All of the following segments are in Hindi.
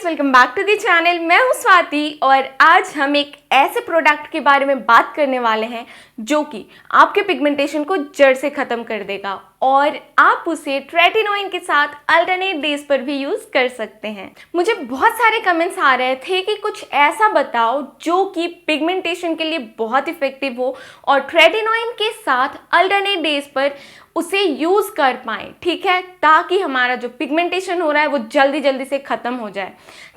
Guys, welcome back to the channel. मैं हूं स्वाति और आज हम एक ऐसे प्रोडक्ट के बारे में बात करने वाले हैं जो कि आपके पिगमेंटेशन को जड़ से ख़त्म कर देगा और आप उसे ट्रेटिनोइन के साथ अल्टरनेट डेज पर भी यूज़ कर सकते हैं। मुझे बहुत सारे कमेंट्स आ रहे थे कि कुछ ऐसा बताओ जो कि पिगमेंटेशन के लिए बहुत इफेक्टिव हो और ट्रेटिनोइन के साथ अल्टरनेट डेज पर उसे यूज़ कर पाएँ, ठीक है, ताकि हमारा जो पिगमेंटेशन हो रहा है वो जल्दी जल्दी से ख़त्म हो जाए।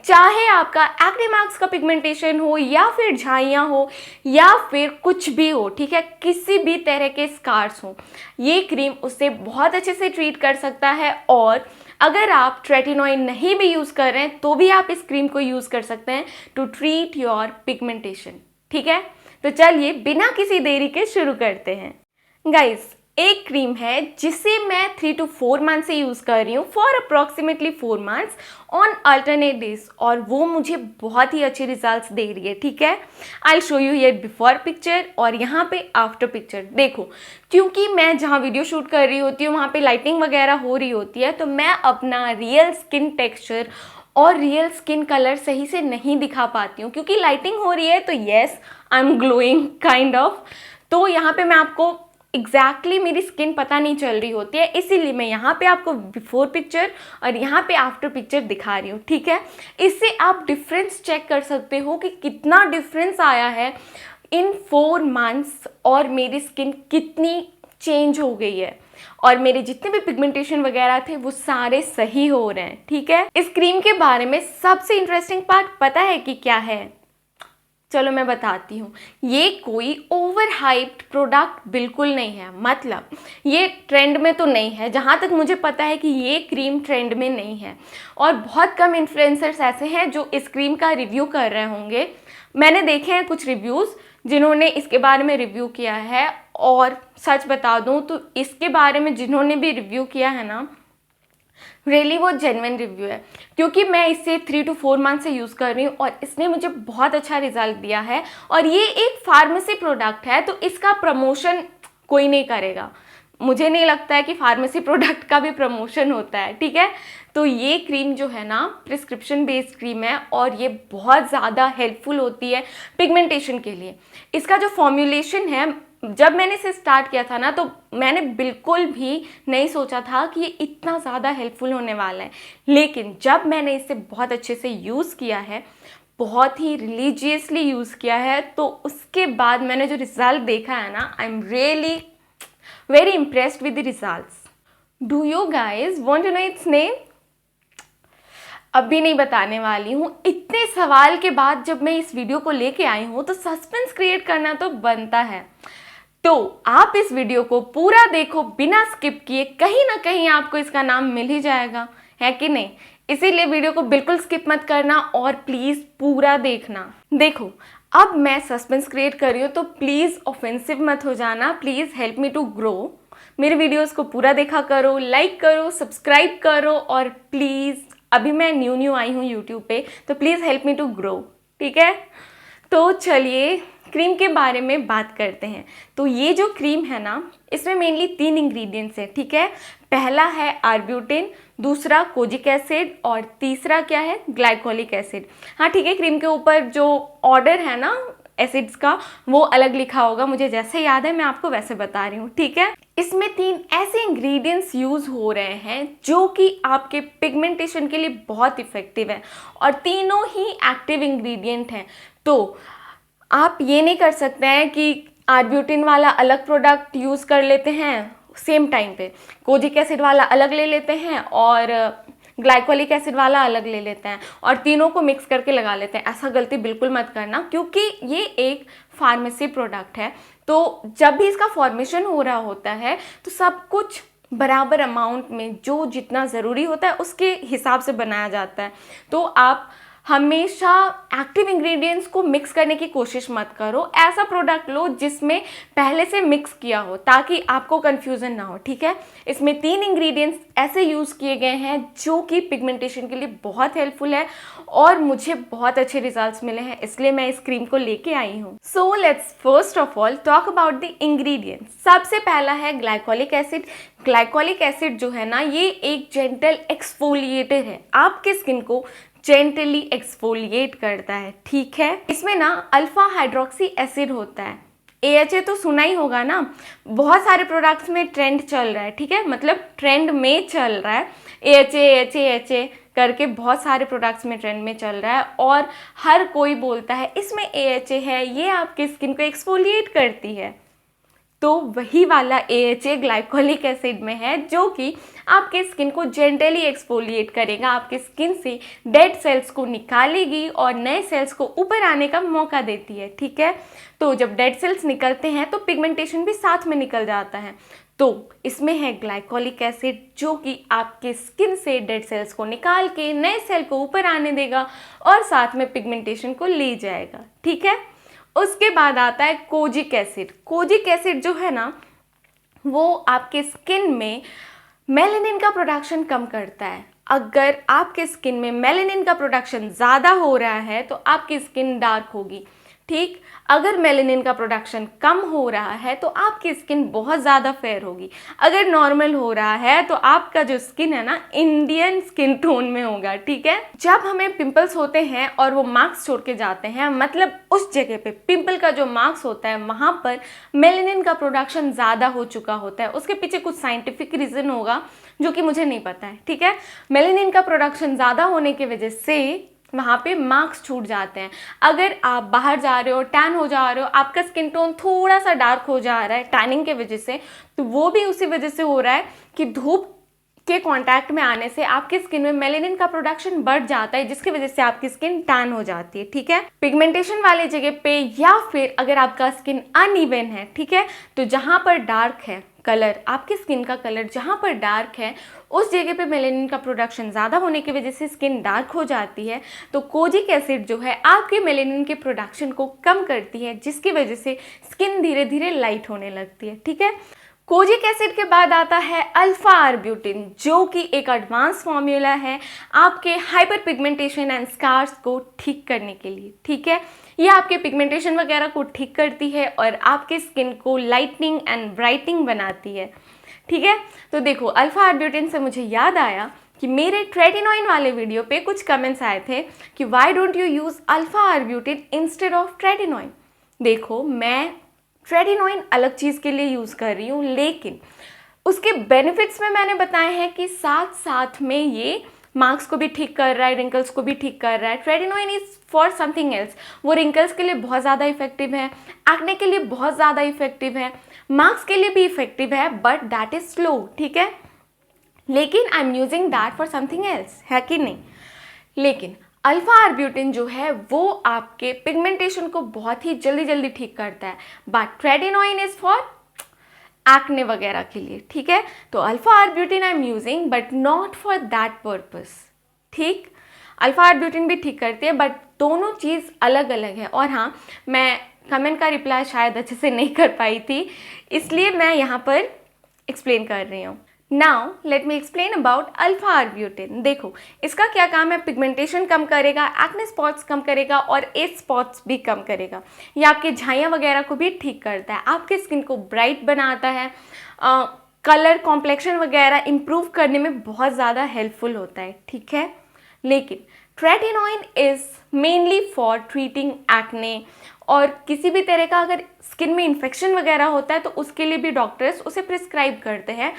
चाहे आपका एक्ने मार्क्स का पिगमेंटेशन हो या फिर झाइयाँ हो या फिर कुछ भी हो, ठीक है, किसी भी तरह के स्कार्स हो, ये क्रीम उससे बहुत अच्छे से ट्रीट कर सकता है। और अगर आप ट्रेटिनोइन नहीं भी यूज़ कर रहे हैं तो भी आप इस क्रीम को यूज़ कर सकते हैं टू ट्रीट योर पिगमेंटेशन, ठीक है। तो चलिए बिना किसी देरी के शुरू करते हैं। गाइस, एक क्रीम है जिसे मैं 3 to 4 मंथ से यूज़ कर रही हूँ for approximately 4 months on alternate days और वो मुझे बहुत ही अच्छे रिजल्ट्स दे रही है, ठीक है। आई शो यू ये बिफोर पिक्चर और यहाँ पे आफ्टर पिक्चर। देखो, क्योंकि मैं जहाँ वीडियो शूट कर रही होती हूँ वहाँ पे लाइटिंग वगैरह हो रही होती है, तो मैं अपना रियल स्किन टेक्सचर और रियल स्किन कलर सही से नहीं दिखा पाती हूँ क्योंकि लाइटिंग हो रही है। तो yes, I am glowing kind of, तो यहाँ पे मैं आपको एग्जैक्टली मेरी स्किन पता नहीं चल रही होती है, इसीलिए मैं यहाँ पे आपको बिफोर पिक्चर और यहाँ पे आफ्टर पिक्चर दिखा रही हूँ, ठीक है। इससे आप डिफरेंस चेक कर सकते हो कि कितना डिफरेंस आया है इन 4 मंथ्स और मेरी स्किन कितनी चेंज हो गई है और मेरे जितने भी पिगमेंटेशन वगैरह थे वो सारे सही हो रहे हैं, ठीक है। इस क्रीम के बारे में सबसे इंटरेस्टिंग पार्ट पता है कि क्या है? चलो मैं बताती हूँ। ये कोई ओवर हाइप्ड प्रोडक्ट बिल्कुल नहीं है, मतलब ये ट्रेंड में तो नहीं है। जहाँ तक मुझे पता है कि ये क्रीम ट्रेंड में नहीं है और बहुत कम इन्फ्लुएंसर्स ऐसे हैं जो इस क्रीम का रिव्यू कर रहे होंगे। मैंने देखे हैं कुछ रिव्यूज़ जिन्होंने इसके बारे में रिव्यू किया है और सच बता दूँ तो इसके बारे में जिन्होंने भी रिव्यू किया है ना, रियली वो जेन्युइन रिव्यू है क्योंकि मैं इसे 3 to 4 मंथ से यूज़ कर रही हूँ और इसने मुझे बहुत अच्छा रिजल्ट दिया है। और ये एक फार्मेसी प्रोडक्ट है तो इसका प्रमोशन कोई नहीं करेगा। मुझे नहीं लगता है कि फार्मेसी प्रोडक्ट का भी प्रमोशन होता है, ठीक है। तो ये क्रीम जो है ना, प्रिस्क्रिप्शन बेस्ड क्रीम है और ये बहुत ज़्यादा हेल्पफुल होती है पिगमेंटेशन के लिए। इसका जो फॉर्म्युलेशन है, जब मैंने इसे स्टार्ट किया था ना तो मैंने बिल्कुल भी नहीं सोचा था कि ये इतना ज़्यादा हेल्पफुल होने वाला है, लेकिन जब मैंने इसे बहुत अच्छे से यूज़ किया है, बहुत ही रिलीजियसली यूज़ किया है, तो उसके बाद मैंने जो रिज़ल्ट देखा है ना, I am really very impressed with the results. Do you guys want to know its name? अभी नहीं बताने वाली हूँ। इतने सवाल के बाद जब मैं इस वीडियो को लेके आई हूँ तो सस्पेंस क्रिएट करना तो बनता है। तो आप इस वीडियो को पूरा देखो बिना स्किप किए, कहीं ना कहीं आपको इसका नाम मिल ही जाएगा, है कि नहीं। इसीलिए वीडियो को बिल्कुल स्किप मत करना और प्लीज़ पूरा देखना। देखो, अब मैं सस्पेंस क्रिएट कर रही हूँ तो प्लीज़ ऑफेंसिव मत हो जाना, please help me to grow. मेरे वीडियोज़ को पूरा देखा करो, लाइक करो, सब्सक्राइब करो और प्लीज़, अभी मैं न्यू आई हूँ यूट्यूब पे, तो please help me to grow, ठीक है। तो चलिए क्रीम के बारे में बात करते हैं। तो ये जो क्रीम है ना, इसमें मेनली 3 इंग्रेडिएंट्स हैं, ठीक है। पहला है आर्ब्यूटिन, दूसरा कोजिक एसिड और तीसरा क्या है, ग्लाइकोलिक एसिड। हाँ ठीक है, क्रीम के ऊपर जो ऑर्डर है ना एसिड्स का वो अलग लिखा होगा, मुझे जैसे याद है मैं आपको वैसे बता रही हूँ, ठीक है। इसमें 3 ऐसे इंग्रेडिएंट्स यूज़ हो रहे हैं जो कि आपके पिगमेंटेशन के लिए बहुत इफ़ेक्टिव है और तीनों ही एक्टिव इंग्रेडिएंट हैं। तो आप ये नहीं कर सकते हैं कि आर्ब्यूटिन वाला अलग प्रोडक्ट यूज़ कर लेते हैं सेम टाइम पे, कोजिक एसिड वाला अलग ले लेते हैं और ग्लाइकोलिक एसिड वाला अलग ले लेते हैं और तीनों को मिक्स करके लगा लेते हैं। ऐसा गलती बिल्कुल मत करना क्योंकि ये एक फार्मेसी प्रोडक्ट है। तो जब भी इसका फॉर्मेशन हो रहा होता है तो सब कुछ बराबर अमाउंट में, जो जितना ज़रूरी होता है उसके हिसाब से बनाया जाता है। तो आप हमेशा एक्टिव इंग्रेडिएंट्स को मिक्स करने की कोशिश मत करो। ऐसा प्रोडक्ट लो जिसमें पहले से मिक्स किया हो ताकि आपको कंफ्यूजन ना हो, ठीक है। इसमें 3 इंग्रेडिएंट्स ऐसे यूज़ किए गए हैं जो कि पिगमेंटेशन के लिए बहुत हेल्पफुल है और मुझे बहुत अच्छे रिजल्ट्स मिले हैं, इसलिए मैं इस क्रीम को लेके आई हूँ। So let's first of all talk about the ingredients. सबसे पहला है ग्लाइकोलिक एसिड। ग्लाइकोलिक एसिड जो है ना, ये एक जेंटल एक्सफोलिएटर है, आपके स्किन को जेंटली एक्सफोलिएट करता है, ठीक है। इसमें ना अल्फा हाइड्रोक्सी एसिड होता है। AHA तो सुना ही होगा ना, बहुत सारे प्रोडक्ट्स में ट्रेंड चल रहा है, ठीक है, मतलब ट्रेंड में चल रहा है। AHA करके बहुत सारे प्रोडक्ट्स में ट्रेंड में चल रहा है और हर कोई बोलता है इसमें AHA है, ये आपकी स्किन को एक्सफोलिएट करती है। तो वही वाला AHA ग्लाइकोलिक एसिड में है, जो कि आपके स्किन को जेंटली एक्सफोलिएट करेगा, आपके स्किन से डेड सेल्स को निकालेगी और नए सेल्स को ऊपर आने का मौका देती है, ठीक है। तो जब डेड सेल्स निकलते हैं तो पिगमेंटेशन भी साथ में निकल जाता है। तो इसमें है ग्लाइकोलिक एसिड, जो कि आपके स्किन से डेड सेल्स को निकाल के नए सेल को ऊपर आने देगा और साथ में पिगमेंटेशन को ले जाएगा, ठीक है। उसके बाद आता है कोजिक एसिड। कोजिक एसिड जो है ना, वो आपके स्किन में मेलानिन का प्रोडक्शन कम करता है। अगर आपके स्किन में मेलानिन का प्रोडक्शन ज़्यादा हो रहा है तो आपकी स्किन डार्क होगी, ठीक। अगर मेलानिन का प्रोडक्शन कम हो रहा है तो आपकी स्किन बहुत ज़्यादा फेयर होगी। अगर नॉर्मल हो रहा है तो आपका जो स्किन है ना, इंडियन स्किन टोन में होगा, ठीक है। जब हमें पिंपल्स होते हैं और वो मार्क्स छोड़ के जाते हैं, मतलब उस जगह पे पिंपल का जो मार्क्स होता है वहाँ पर मेलानिन का प्रोडक्शन ज़्यादा हो चुका होता है। उसके पीछे कुछ साइंटिफिक रीज़न होगा जो कि मुझे नहीं पता है, ठीक है। मेलानिन का प्रोडक्शन ज़्यादा होने की वजह से वहाँ पे मार्क्स छूट जाते हैं। अगर आप बाहर जा रहे हो, टैन हो जा रहे हो, आपका स्किन टोन थोड़ा सा डार्क हो जा रहा है टैनिंग के वजह से, तो वो भी उसी वजह से हो रहा है कि धूप के कांटेक्ट में आने से आपकी स्किन में मेलानिन का प्रोडक्शन बढ़ जाता है, जिसकी वजह से आपकी स्किन टैन हो जाती है, ठीक है। पिगमेंटेशन वाले जगह पे या फिर अगर आपका स्किन अनइवन है, ठीक है, तो जहाँ पर डार्क है कलर, आपकी स्किन का कलर जहाँ पर डार्क है उस जगह पे मेलानिन का प्रोडक्शन ज़्यादा होने की वजह से स्किन डार्क हो जाती है। तो कोजिक एसिड जो है आपके मेलानिन के प्रोडक्शन को कम करती है, जिसकी वजह से स्किन धीरे धीरे लाइट होने लगती है, ठीक है। कोजिक एसिड के बाद आता है अल्फा आर्ब्यूटिन, जो कि एक एडवांस फॉर्मूला है आपके हाइपर पिगमेंटेशन एंड स्कार्स को ठीक करने के लिए, ठीक है। ये आपके पिगमेंटेशन वगैरह को ठीक करती है और आपके स्किन को लाइटनिंग एंड ब्राइटनिंग बनाती है, ठीक है। तो देखो, अल्फा आर्ब्यूटिन से मुझे याद आया कि मेरे ट्रेटिनोइन वाले वीडियो पे कुछ कमेंट्स आए थे कि why don't you use alpha arbutin instead of tretinoin. देखो, मैं ट्रेटिनोइन अलग चीज़ के लिए यूज़ कर रही हूँ, लेकिन उसके बेनिफिट्स में मैंने बताए हैं कि साथ साथ में ये मार्क्स को भी ठीक कर रहा है, रिंकल्स को भी ठीक कर रहा है। Tretinoin is for something else. वो रिंकल्स के लिए बहुत ज़्यादा इफेक्टिव है, एक्ने के लिए बहुत ज़्यादा इफेक्टिव है, मार्क्स के लिए भी इफेक्टिव है, बट दैट इज़ स्लो, ठीक है। लेकिन I am using that for something else, है कि नहीं। लेकिन अल्फा आर्ब्यूटिन जो है वो आपके पिगमेंटेशन को बहुत ही जल्दी जल्दी ठीक करता है, but tretinoin is for acne वगैरह के लिए, ठीक है। तो alpha arbutin I am using but not for that purpose, ठीक। अल्फा आर्ब्यूटिन भी ठीक करती है, बट दोनों चीज़ अलग अलग है। और हाँ, मैं कमेंट का रिप्लाई शायद अच्छे से नहीं कर पाई थी, इसलिए मैं यहाँ पर एक्सप्लेन कर रही हूँ। Now let me explain about alpha arbutin. देखो, इसका क्या काम है, पिगमेंटेशन कम करेगा, एक्ने स्पॉट्स कम करेगा और एज स्पॉट्स भी कम करेगा। ये आपके झाइयाँ वगैरह को भी ठीक करता है, आपके स्किन को ब्राइट बनाता है, कलर कॉम्प्लेक्शन वगैरह इंप्रूव करने में बहुत ज़्यादा हेल्पफुल होता है, ठीक है। लेकिन tretinoin is mainly for treating acne, और किसी भी तरह का अगर स्किन में इन्फेक्शन वगैरह होता है तो उसके लिए भी डॉक्टर्स उसे प्रिस्क्राइब करते हैं।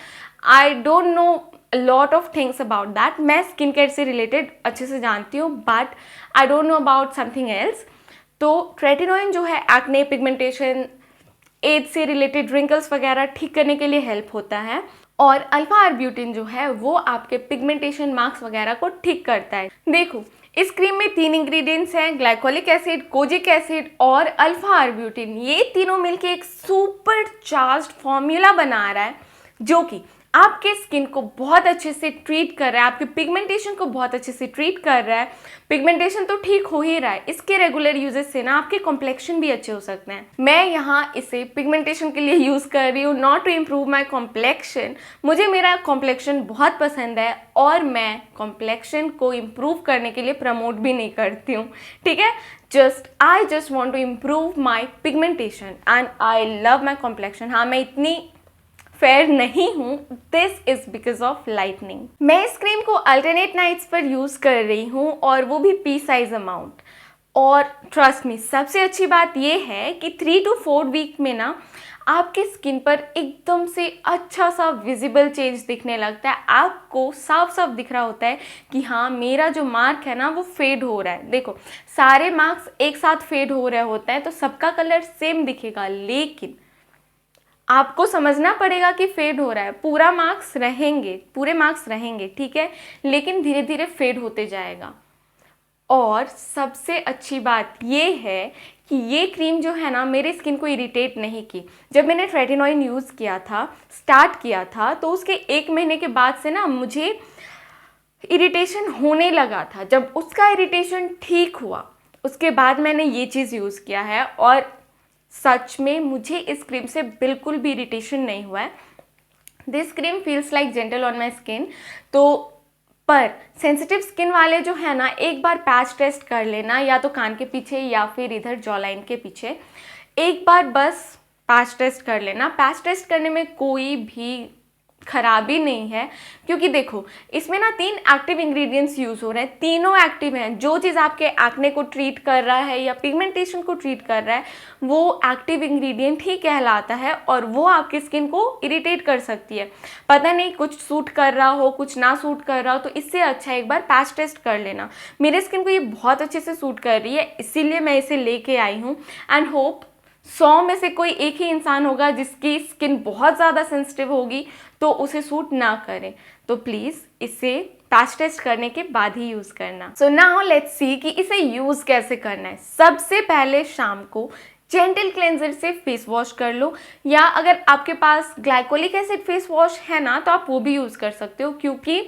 I don't know lot of things about that. मैं स्किन केयर से रिलेटेड अच्छे से जानती हूँ, but I don't know about something else. तो ट्रेटिनोइन जो है एक्ने, पिगमेंटेशन, एज से रिलेटेड रिंकल्स वगैरह ठीक करने के लिए हेल्प होता है, और अल्फा आर्ब्यूटिन जो है वो आपके पिगमेंटेशन मार्क्स वगैरह को ठीक करता है। देखो, इस क्रीम में 3 इंग्रेडिएंट्स हैं, ग्लाइकोलिक एसिड, कोजिक एसिड और अल्फा आर्ब्यूटिन। ये तीनों मिलके एक सुपर चार्ज्ड फॉर्मूला बना रहा है, जो कि आपके स्किन को बहुत अच्छे से ट्रीट कर रहा है, आपके पिगमेंटेशन को बहुत अच्छे से ट्रीट कर रहा है। पिगमेंटेशन तो ठीक हो ही रहा है, इसके रेगुलर यूजेस से ना आपके कॉम्प्लेक्शन भी अच्छे हो सकते हैं। मैं यहाँ इसे पिगमेंटेशन के लिए यूज़ कर रही हूँ, not to improve my complexion. मुझे मेरा कॉम्प्लेक्शन बहुत पसंद है और मैं कॉम्प्लेक्शन को इम्प्रूव करने के लिए प्रमोट भी नहीं करती हूँ, ठीक है। I just want to improve my pigmentation and I love my complexion. हाँ, मैं इतनी फेयर नहीं हूँ, this is because of lightning. मैं इस क्रीम को अल्टरनेट नाइट्स पर यूज कर रही हूँ और वो भी पी साइज अमाउंट। और ट्रस्ट मी, सबसे अच्छी बात ये है कि 3 to 4 वीक में ना आपकी स्किन पर एकदम से अच्छा सा विजिबल चेंज दिखने लगता है। आपको साफ साफ दिख रहा होता है कि हाँ, मेरा जो मार्क है ना वो फेड हो रहा है। देखो, सारे मार्क्स एक साथ फेड हो रहे होते हैं तो सबका कलर सेम दिखेगा, लेकिन आपको समझना पड़ेगा कि फेड हो रहा है। पूरे मार्क्स रहेंगे, ठीक है, लेकिन धीरे धीरे फेड होते जाएगा। और सबसे अच्छी बात ये है कि ये क्रीम जो है ना मेरे स्किन को इरिटेट नहीं की। जब मैंने ट्रेटिनॉइन यूज़ स्टार्ट किया था तो उसके 1 महीने के बाद से ना मुझे इरिटेशन होने लगा था। जब उसका इरिटेशन ठीक हुआ उसके बाद मैंने ये चीज़ यूज़ किया है और सच में मुझे इस क्रीम से बिल्कुल भी इरिटेशन नहीं हुआ है। This cream feels like gentle on my skin. तो पर सेंसिटिव स्किन वाले जो है ना, एक बार पैच टेस्ट कर लेना, या तो कान के पीछे या फिर इधर जॉ लाइन के पीछे। एक बार बस पैच टेस्ट कर लेना। पैच टेस्ट करने में कोई भी खराबी नहीं है, क्योंकि देखो इसमें ना 3 एक्टिव इंग्रेडिएंट्स यूज़ हो रहे हैं, तीनों एक्टिव हैं। जो चीज़ आपके एक्ने को ट्रीट कर रहा है या पिगमेंटेशन को ट्रीट कर रहा है वो एक्टिव इंग्रेडिएंट ही कहलाता है, और वो आपकी स्किन को इरिटेट कर सकती है। पता नहीं कुछ सूट कर रहा हो, कुछ ना सूट कर रहा हो, तो इससे अच्छा एक बार पैच टेस्ट कर लेना। मेरे स्किन को ये बहुत अच्छे से सूट कर रही है, इसीलिए मैं इसे लेके आई हूँ। एंड होप 100 में से कोई एक ही इंसान होगा जिसकी स्किन बहुत ज़्यादा सेंसिटिव होगी तो उसे सूट ना करे। तो प्लीज़ इसे पैच टेस्ट करने के बाद ही यूज़ करना। सो नाउ लेट्स सी कि इसे यूज़ कैसे करना है। सबसे पहले शाम को जेंटल क्लेंजर से फेस वॉश कर लो, या अगर आपके पास ग्लाइकोलिक एसिड फेस वॉश है ना तो आप वो भी यूज़ कर सकते हो, क्योंकि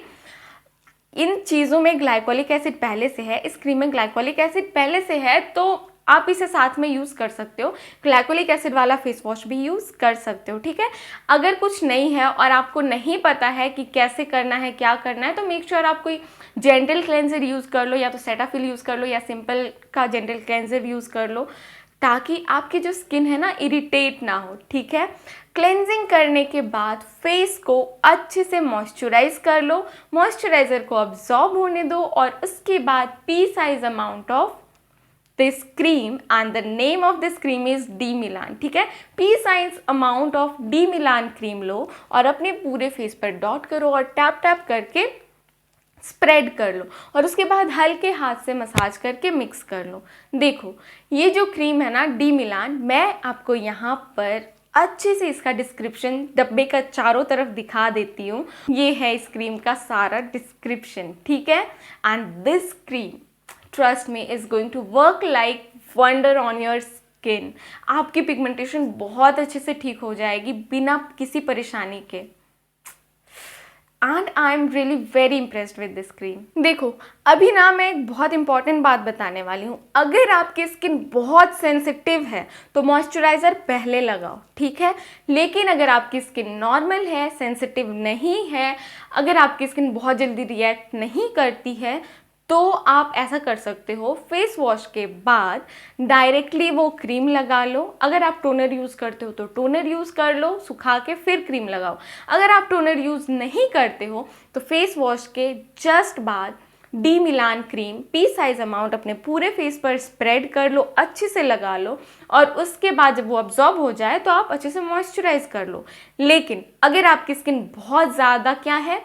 इन चीज़ों में ग्लाइकोलिक एसिड पहले से है, इस क्रीम में ग्लाइकोलिक एसिड पहले से है, तो आप इसे साथ में यूज़ कर सकते हो। ग्लाइकोलिक एसिड वाला फेस वॉश भी यूज़ कर सकते हो, ठीक है। अगर कुछ नहीं है और आपको नहीं पता है कि कैसे करना है, क्या करना है, तो मेक श्योर आप कोई जेंटल क्लेंजर यूज़ कर लो, या तो सेटाफिल यूज़ कर लो, या सिंपल का जेंटल क्लेंजर यूज़ कर लो, ताकि आपकी जो स्किन है ना इरिटेट ना हो, ठीक है। क्लेंजिंग करने के बाद फेस को अच्छे से मॉइस्चराइज कर लो, मॉइस्चराइज़र को अब्जॉर्ब होने दो, और उसके बाद pea size amount of this cream, and the name of this cream is Demelan, ठीक है। Pea size amount of Demelan cream लो और अपने पूरे फेस पर डॉट करो और टैप टैप करके स्प्रेड कर लो, और उसके बाद हल्के हाथ से मसाज करके मिक्स कर लो। देखो ये जो क्रीम है ना डी मिलान, मैं आपको यहाँ पर अच्छे से इसका डिस्क्रिप्शन डब्बे का चारों तरफ दिखा देती हूँ। ये है इस क्रीम का सारा डिस्क्रिप्शन, ठीक है। And this cream, trust me, is going to work like wonder on your skin. आपकी पिगमेंटेशन बहुत अच्छे से ठीक हो जाएगी बिना किसी परेशानी के। And I am really very impressed with this cream. देखो अभी ना मैं एक बहुत इंपॉर्टेंट बात बताने वाली हूँ। अगर आपकी स्किन बहुत सेंसिटिव है तो मॉइस्चराइज़र पहले लगाओ, ठीक है। लेकिन अगर आपकी स्किन नॉर्मल है, सेंसिटिव नहीं है, अगर आपकी स्किन बहुत जल्दी रिएक्ट नहीं करती है, तो आप ऐसा कर सकते हो, फेस वॉश के बाद डायरेक्टली वो क्रीम लगा लो। अगर आप टोनर यूज़ करते हो तो टोनर यूज़ कर लो, सुखा के फिर क्रीम लगाओ। अगर आप टोनर यूज़ नहीं करते हो तो फेस वॉश के जस्ट बाद डी मिलान क्रीम पी साइज अमाउंट अपने पूरे फेस पर स्प्रेड कर लो, अच्छे से लगा लो, और उसके बाद जब वो अब्जॉर्ब हो जाए तो आप अच्छे से मॉइस्चराइज कर लो। लेकिन अगर आपकी स्किन बहुत ज़्यादा क्या है,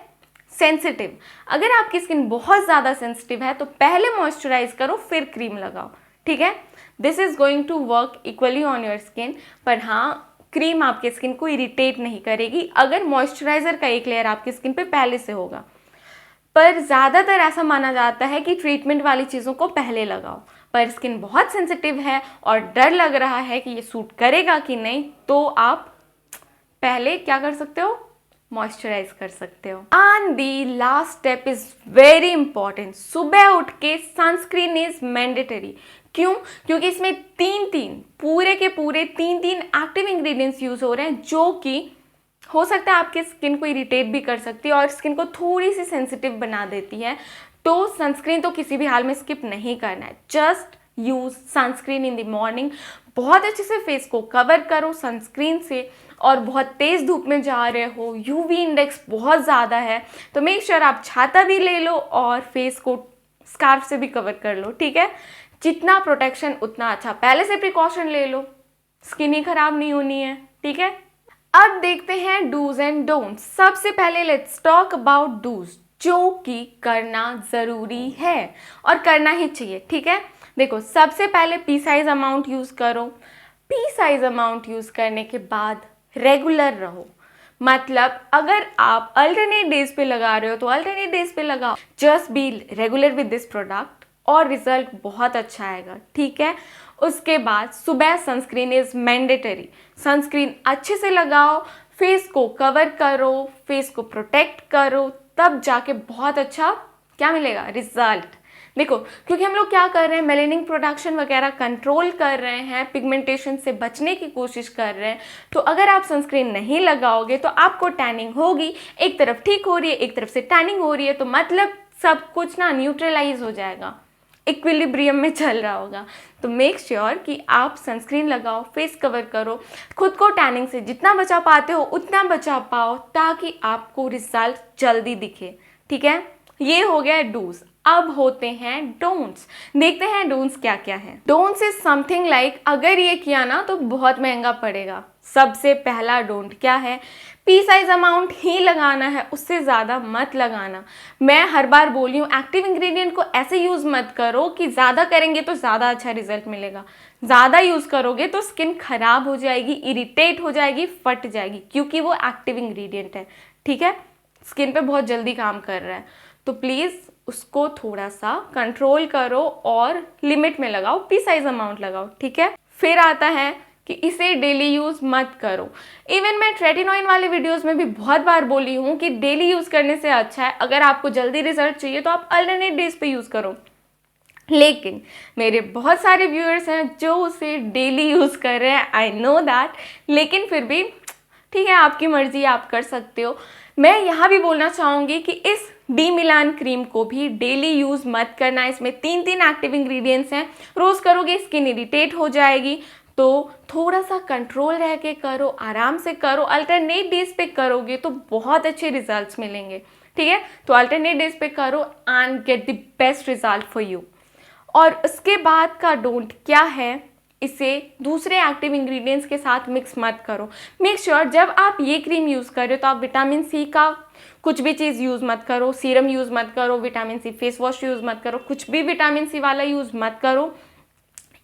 सेंसिटिव, अगर आपकी स्किन बहुत ज़्यादा सेंसिटिव है तो पहले मॉइस्चराइज करो फिर क्रीम लगाओ, ठीक है। This is going to work equally on your skin. पर हाँ, क्रीम आपके स्किन को इरिटेट नहीं करेगी अगर मॉइस्चराइज़र का एक लेयर आपकी स्किन पे पहले से होगा। पर ज़्यादातर ऐसा माना जाता है कि ट्रीटमेंट वाली चीज़ों को पहले लगाओ। पर स्किन बहुत सेंसिटिव है और डर लग रहा है कि ये सूट करेगा कि नहीं, तो आप पहले क्या कर सकते हो, मॉइस्चराइज कर सकते हो। And the last step is very important. सुबह उठ के सनस्क्रीन इज मैंडेटरी। क्यों? क्योंकि इसमें पूरे के पूरे तीन एक्टिव इंग्रेडिएंट्स यूज हो रहे हैं, जो कि हो सकता है आपके स्किन को इरिटेट भी कर सकती है और स्किन को थोड़ी सी सेंसिटिव बना देती है। तो सनस्क्रीन तो किसी भी हाल में स्किप नहीं करना है। Just use sunscreen in the morning. बहुत अच्छे से फेस को कवर करो सनस्क्रीन से, और बहुत तेज़ धूप में जा रहे हो, यूवी इंडेक्स बहुत ज़्यादा है, तो मेक श्योर आप छाता भी ले लो और फेस को स्कार्फ से भी कवर कर लो, ठीक है। जितना प्रोटेक्शन उतना अच्छा, पहले से प्रिकॉशन ले लो, स्किन ही खराब नहीं होनी है, ठीक है। अब देखते हैं डूज एंड डोंट्स। सबसे पहले लेट्स टॉक अबाउट डूज, जो कि करना ज़रूरी है और करना ही चाहिए, ठीक है। देखो, सबसे पहले पी साइज अमाउंट यूज़ करो। पी साइज अमाउंट यूज़ करने के बाद रेगुलर रहो, मतलब अगर आप अल्टरनेट डेज पे लगा रहे हो तो अल्टरनेट डेज पे लगाओ। Just be regular with this product और रिजल्ट बहुत अच्छा आएगा, ठीक है। उसके बाद सुबह सनस्क्रीन इज मैंडेटरी। सनस्क्रीन अच्छे से लगाओ, फेस को कवर करो, फेस को प्रोटेक्ट करो, तब जाके बहुत अच्छा क्या मिलेगा, रिजल्ट। देखो, क्योंकि हम लोग क्या कर रहे हैं, मेलेनिन प्रोडक्शन वगैरह कंट्रोल कर रहे हैं, पिगमेंटेशन से बचने की कोशिश कर रहे हैं। तो अगर आप सनस्क्रीन नहीं लगाओगे तो आपको टैनिंग होगी, एक तरफ ठीक हो रही है, एक तरफ से टैनिंग हो रही है, तो मतलब सब कुछ ना न्यूट्रलाइज हो जाएगा, इक्विलिब्रियम में चल रहा होगा। तो मेक श्योर कि आप सनस्क्रीन लगाओ, फेस कवर करो, खुद को टैनिंग से जितना बचा पाते हो उतना बचा पाओ, ताकि आपको रिजल्ट जल्दी दिखे, ठीक है। ये हो गया डूज। अब होते हैं डोंट्स। देखते हैं डोंट्स क्या क्या है। डोंट्स इज समथिंग लाइक, अगर ये किया ना तो बहुत महंगा पड़ेगा। सबसे पहला डोंट क्या है, पी साइज अमाउंट ही लगाना है, उससे ज़्यादा मत लगाना। मैं हर बार बोल रही हूँ, एक्टिव इंग्रेडिएंट को ऐसे यूज़ मत करो कि ज़्यादा करेंगे तो ज़्यादा अच्छा रिजल्ट मिलेगा। ज़्यादा यूज़ करोगे तो स्किन खराब हो जाएगी, इरिटेट हो जाएगी, फट जाएगी, क्योंकि वो एक्टिव इंग्रेडिएंट है, ठीक है। स्किन पे बहुत जल्दी काम कर रहा है, तो प्लीज़ उसको थोड़ा सा कंट्रोल करो और लिमिट में लगाओ, पी साइज अमाउंट लगाओ, ठीक है। फिर आता है कि इसे डेली यूज़ मत करो। इवन मैं ट्रेटिनोइन वाले वीडियोस में भी बहुत बार बोली हूँ कि डेली यूज़ करने से अच्छा है, अगर आपको जल्दी रिजल्ट चाहिए तो आप अल्टरनेट डेज पे यूज़ करो। लेकिन मेरे बहुत सारे व्यूअर्स हैं जो उसे डेली यूज़ कर रहे हैं, आई नो दैट, लेकिन फिर भी ठीक है, आपकी मर्जी, आप कर सकते हो। मैं यहाँ भी बोलना चाहूँगी कि इस डी मिलान क्रीम को भी डेली यूज़ मत करना। इसमें 3 एक्टिव इंग्रेडिएंट्स हैं, रोज़ करोगे स्किन इरिटेट हो जाएगी, तो थोड़ा सा कंट्रोल रह के करो, आराम से करो। अल्टरनेट डेज पे करोगे तो बहुत अच्छे रिजल्ट्स मिलेंगे, ठीक है। तो अल्टरनेट डेज पे करो and get the best result for you. और उसके बाद का डोंट क्या है, इसे दूसरे एक्टिव इंग्रेडिएंट्स के साथ मिक्स मत करो। मेक श्योर जब आप ये क्रीम यूज़ कर रहे हो तो आप विटामिन सी का कुछ भी चीज़ यूज़ मत करो, सीरम यूज़ मत करो, vitamin C face wash use मत करो, कुछ भी विटामिन सी वाला यूज़ मत करो।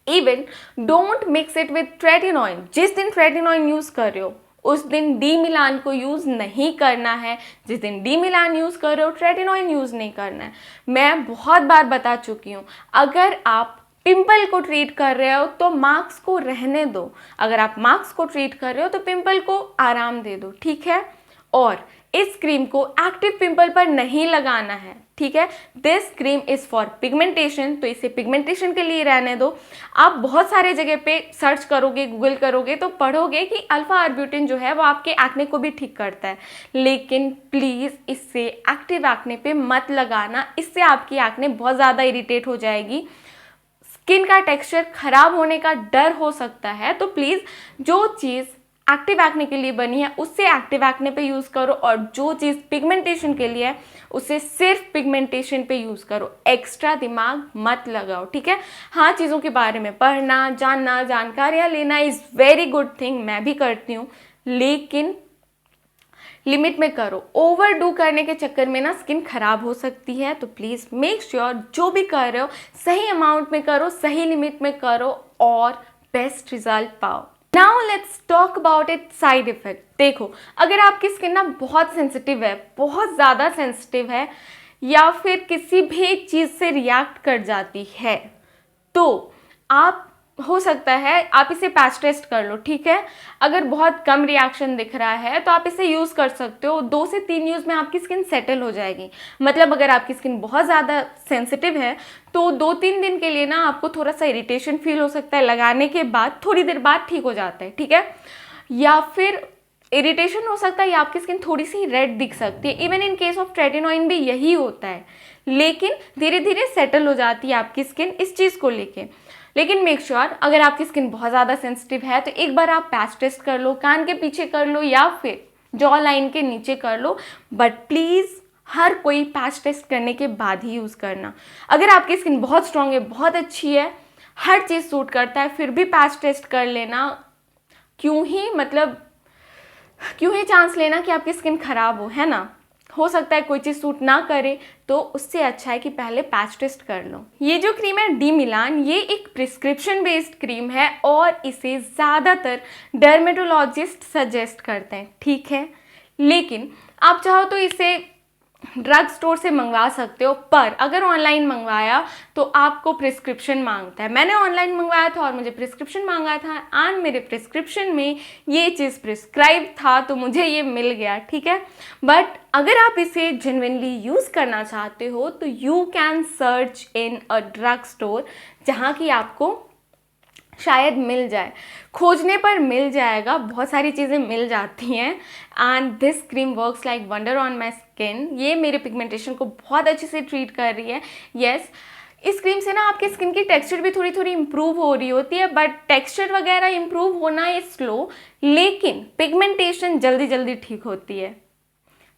Even don't mix it with tretinoin. जिस दिन ट्रेटिनोइन यूज़ कर रहे हो उस दिन डी मिलान को यूज़ नहीं करना है, जिस दिन डी मिलान यूज़ कर रहे हो ट्रेटिनोइन यूज़ नहीं करना है। मैं बहुत बार बता चुकी हूँ, अगर आप पिंपल को ट्रीट कर रहे हो तो मार्क्स को रहने दो, अगर आप मार्क्स को ट्रीट कर रहे हो तो पिंपल को आराम दे दो, ठीक है। और इस क्रीम को एक्टिव पिंपल पर नहीं लगाना है, ठीक है। This cream is for pigmentation, तो इसे पिगमेंटेशन के लिए रहने दो। आप बहुत सारे जगह पे सर्च करोगे, गूगल करोगे तो पढ़ोगे कि अल्फा आर्ब्यूटिन जो है वो आपके एक्ने को भी ठीक करता है, लेकिन प्लीज़ इससे एक्टिव एक्ने पे मत लगाना, इससे आपकी एक्ने बहुत ज़्यादा इरिटेट हो जाएगी, स्किन का टेक्सचर खराब होने का डर हो सकता है। तो प्लीज़ जो चीज़ एक्टिव एक्ने के लिए बनी है उससे एक्टिव एक्ने पे यूज़ करो, और जो चीज़ पिगमेंटेशन के लिए है उसे सिर्फ पिगमेंटेशन पे यूज़ करो, एक्स्ट्रा दिमाग मत लगाओ, ठीक है। हाँ, चीज़ों के बारे में पढ़ना, जानना, जानकारियाँ लेना इज़ वेरी गुड थिंग, मैं भी करती हूँ, लेकिन लिमिट में करो। ओवरडू करने के चक्कर में ना स्किन खराब हो सकती है। तो प्लीज़ मेक श्योर जो भी कर रहे हो सही अमाउंट में करो, सही लिमिट में करो और बेस्ट रिजल्ट पाओ। Now let's talk about it side effect. देखो, अगर आपकी स्किन ना बहुत सेंसिटिव है, बहुत ज़्यादा सेंसिटिव है, या फिर किसी भी चीज़ से रिएक्ट कर जाती है, तो आप हो सकता है आप इसे पैच टेस्ट कर लो, ठीक है। अगर बहुत कम रिएक्शन दिख रहा है तो आप इसे यूज़ कर सकते हो, 2 से 3 यूज़ में आपकी स्किन सेटल हो जाएगी। मतलब अगर आपकी स्किन बहुत ज़्यादा सेंसिटिव है तो 2-3 दिन के लिए ना आपको थोड़ा सा इरिटेशन फील हो सकता है, लगाने के बाद थोड़ी देर बाद ठीक हो जाता है, ठीक है। या फिर इरिटेशन हो सकता है या आपकी स्किन थोड़ी सी रेड दिख सकती है, even in case of tretinoin भी यही होता है, लेकिन धीरे धीरे सेटल हो जाती है आपकी स्किन इस चीज़ को लेके। लेकिन मेक श्योर अगर आपकी स्किन बहुत ज़्यादा सेंसिटिव है तो एक बार आप पैच टेस्ट कर लो, कान के पीछे कर लो या फिर जॉ लाइन के नीचे कर लो, बट प्लीज़ हर कोई पैच टेस्ट करने के बाद ही यूज़ करना। अगर आपकी स्किन बहुत स्ट्रांग है, बहुत अच्छी है, हर चीज़ सूट करता है, फिर भी पैच टेस्ट कर लेना, क्यों ही चांस लेना कि आपकी स्किन ख़राब हो, है ना। हो सकता है कोई चीज़ सूट ना करे, तो उससे अच्छा है कि पहले पैच टेस्ट कर लो। ये जो क्रीम है डी मिलान, ये एक प्रिस्क्रिप्शन बेस्ड क्रीम है और इसे ज़्यादातर डर्मेटोलॉजिस्ट सजेस्ट करते हैं, ठीक है। लेकिन आप चाहो तो इसे ड्रग स्टोर से मंगवा सकते हो, पर अगर ऑनलाइन मंगवाया तो आपको प्रिस्क्रिप्शन मांगता है। मैंने ऑनलाइन मंगवाया था और मुझे प्रिस्क्रिप्शन मांगा था एंड मेरे प्रिस्क्रिप्शन में ये चीज़ प्रिस्क्राइब था, तो मुझे ये मिल गया, ठीक है। बट अगर आप इसे जेन्युइनली यूज़ करना चाहते हो तो you can search in a drug store, जहाँ की आपको शायद मिल जाए, खोजने पर मिल जाएगा, बहुत सारी चीज़ें मिल जाती हैं। And this cream works like wonder on my skin. ये मेरे पिगमेंटेशन को बहुत अच्छे से ट्रीट कर रही है। यस, इस क्रीम से ना आपकी स्किन की टेक्सचर भी थोड़ी थोड़ी इम्प्रूव हो रही होती है, बट टेक्सचर वगैरह इम्प्रूव होना है स्लो, लेकिन पिगमेंटेशन जल्दी जल्दी ठीक होती है।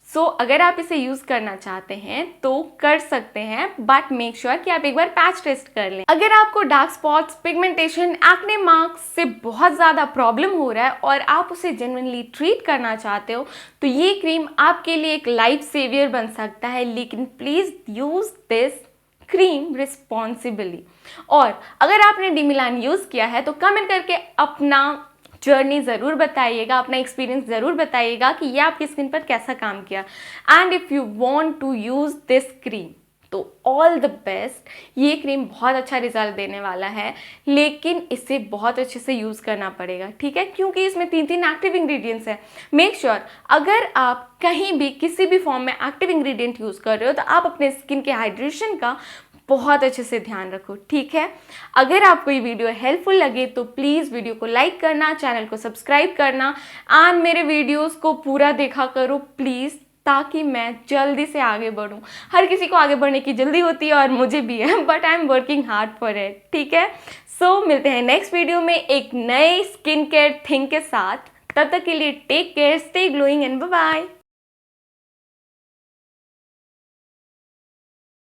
सो अगर आप इसे यूज़ करना चाहते हैं तो कर सकते हैं, बट मेक श्योर कि आप एक बार पैच टेस्ट कर लें। अगर आपको dark spots, pigmentation, acne marks से बहुत ज़्यादा प्रॉब्लम हो रहा है और आप उसे जेन्युइनली ट्रीट करना चाहते हो तो ये क्रीम आपके लिए एक लाइफ सेवियर बन सकता है। लेकिन please use this cream responsibly. और अगर आपने डी मिलान यूज़ किया है तो कमेंट करके अपना जर्नी ज़रूर बताइएगा, अपना एक्सपीरियंस ज़रूर बताइएगा कि ये आपकी स्किन पर कैसा काम किया। And if you want to use this cream तो ऑल द बेस्ट। ये क्रीम बहुत अच्छा रिजल्ट देने वाला है, लेकिन इसे बहुत अच्छे से यूज़ करना पड़ेगा, ठीक है, क्योंकि इसमें 3 एक्टिव इंग्रेडिएंट्स हैं। मेक श्योर अगर आप कहीं भी किसी भी फॉर्म में एक्टिव इंग्रेडिएंट यूज़ कर रहे हो तो आप अपने स्किन के हाइड्रेशन का बहुत अच्छे से ध्यान रखो, ठीक है। अगर आपको ये वीडियो हेल्पफुल लगे तो प्लीज़ वीडियो को लाइक करना, चैनल को सब्सक्राइब करना एंड मेरे वीडियोस को पूरा देखा करो प्लीज़, ताकि मैं जल्दी से आगे बढ़ूं। हर किसी को आगे बढ़ने की जल्दी होती है और मुझे भी है, but I am working hard for it, ठीक है। सो मिलते हैं नेक्स्ट वीडियो में एक नए स्किन केयर थिंग के साथ। तब तक के लिए take care, stay glowing and bye bye.